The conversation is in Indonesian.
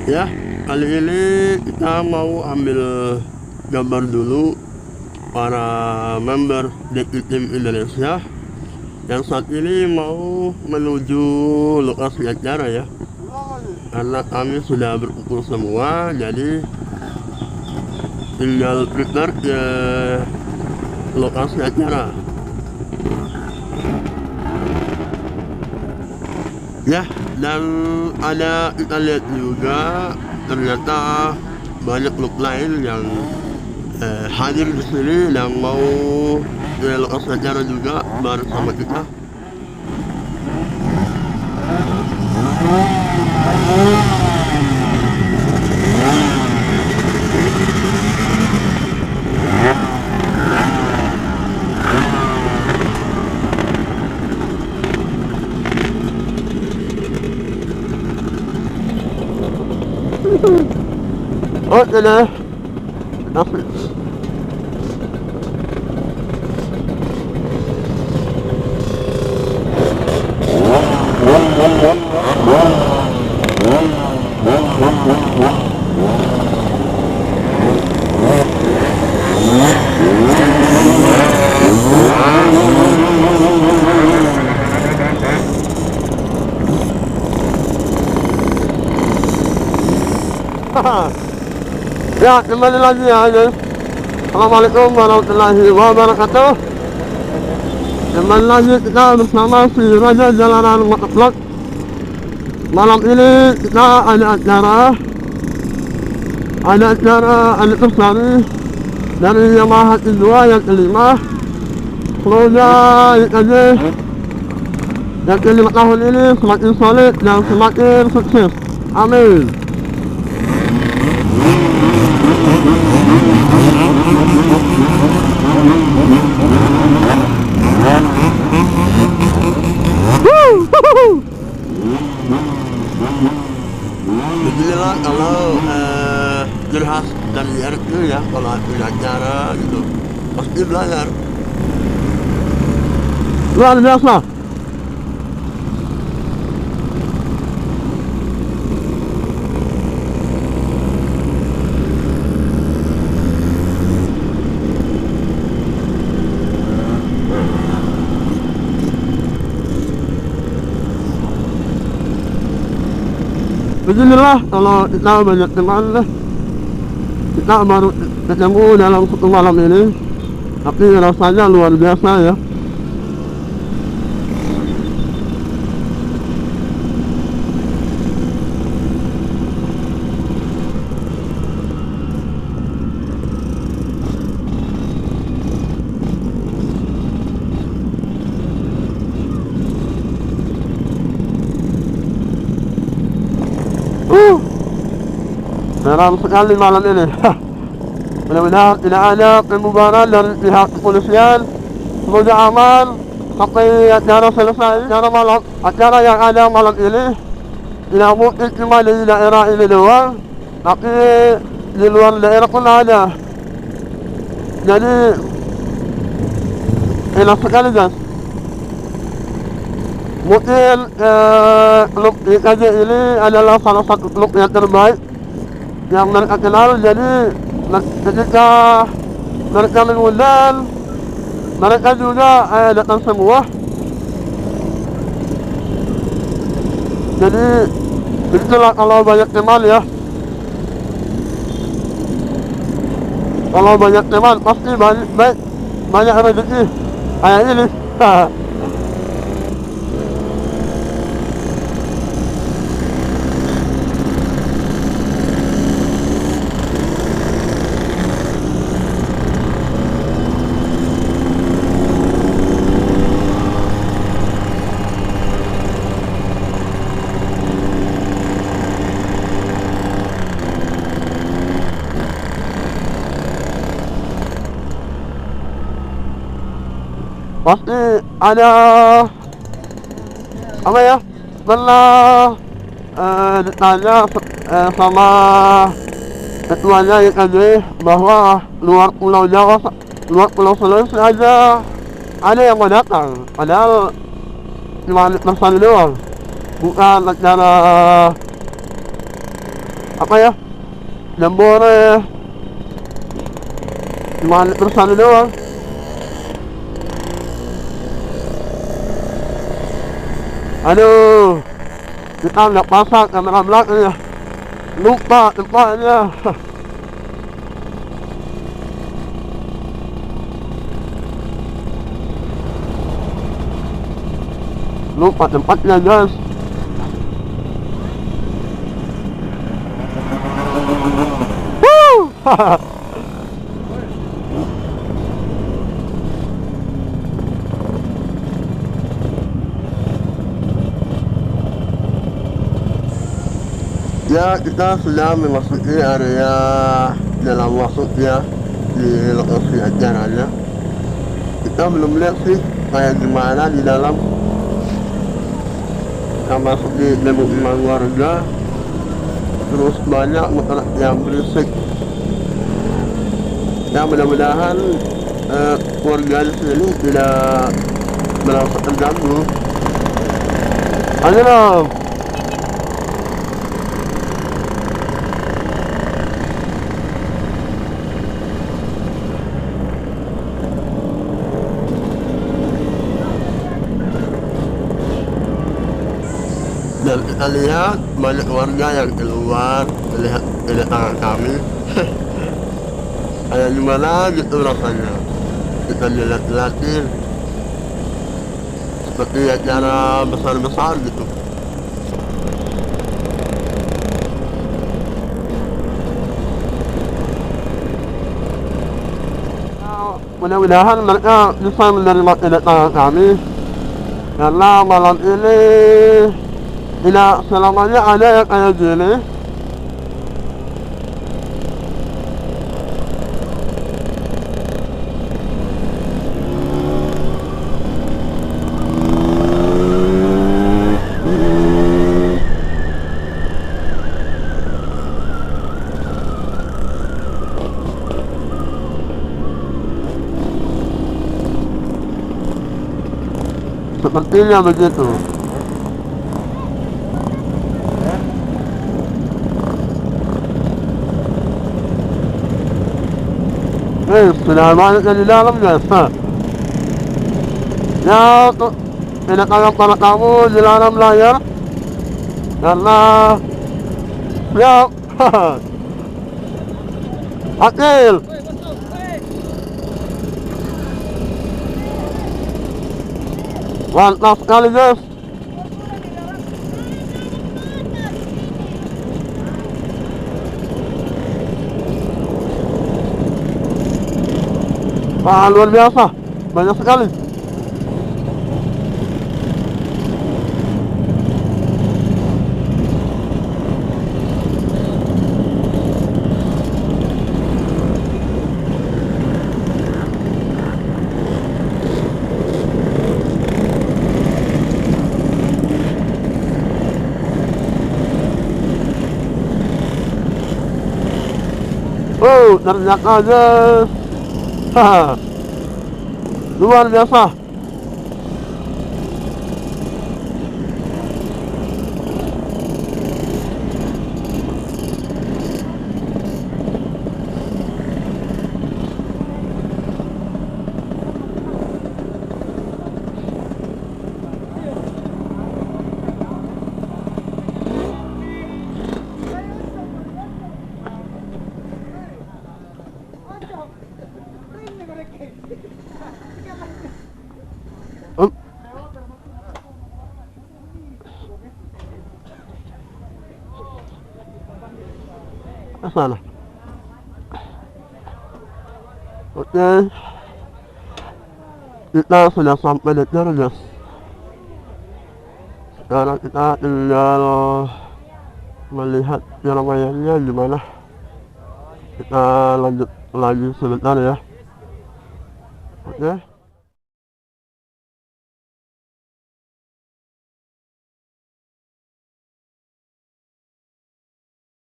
Ya, kali ini kita mau ambil gambar dulu para member DQ Team Indonesia yang saat ini mau menuju lokasi acara ya. Karena kami sudah berkumpul semua, jadi tinggal prepare ke lokasi acara. Ya, dan kita lihat juga ternyata banyak klub lain yang hadir di sini yang mau ke lokasi acara juga bersama kita. Oke deh. Ya, kembali lagi ya guys. Assalamualaikum warahmatullahi wabarakatuh. Kembali lagi kita bersama si Raja Jalanan Motovlog. Malam ini kita ada acara anniversary dari Yamaha T2 yang kelima. Semoga IKJ yang kelima tahun ini semakin solid dan semakin sukses. Amin. Beginilah kalau Gerhas dan IRQ ya, kalau ada acara gitu pasti belajar luar biasa. Beginilah kalau kita banyak teman, kita baru ketemu dalam satu malam ini, tapi rasanya luar biasa ya. Seram sekali malam ini. Mudah-mudahan tidak ada pembubaran dari pihak kepolisian. Semoga aman sampai acara selesai. Acara yang ada malam ini tidak mungkin cuma di daerah ini doang, tapi di luar daerah pun ada. Jadi enak sekali guys. Mungkin klub IKJ ini adalah salah satu klub yang terbaik yang mereka kenal. Jadi ketika mereka mengundang, mereka juga datang semua. Jadi itulah kalau banyak teman ya. Kalau banyak teman pasti banyak rezeki kayak ini. Pasti ada apa ya, pernah ditanya sama ketuanya IKJ bahwa luar Pulau Jawa, luar Pulau Sulawesi aja ada yang mau datang, padahal cuma anniversary doang, bukan acara apa ya, Jambore 5 liter sana doang. Aduh, kita nggak pasang kamera belakangnya, lupa tempatnya. Lupa tempatnya guys. Ya, kita sudah memasuki area dalam masuknya di lokasi acaranya. Kita belum lihat sih kayak gimana di dalam. Kita masuk di pemukiman warga, terus banyak motor yang berisik. Ya, mudah-mudahan warga di sini tidak merasa terganggu. Ayo dong. Dan kita lihat banyak warga yang keluar melihat kedatangan kami. Kayak gimana gitu rasanya kita dilihat-lihatin seperti acara besar-besar gitu. Mudah-mudahan mereka bisa menerima kedatangan kami, karena malam ini tidak selamanya ada yang kayak gini. Sepertinya begitu. Sudah banyak yang di dalam guys. Ya, untuk tidak kayak para kamu di dalam layar, karena siap. Akil. Mantap sekali guys. Wah, luar biasa, banyak sekali. Oh, ternyata guys. Luar biasa. Sana. Oke, kita sudah sampai di Ciracas. Sekarang kita tinggal melihat keramaiannya gimana. Kita lanjut lagi sebentar ya. Oke.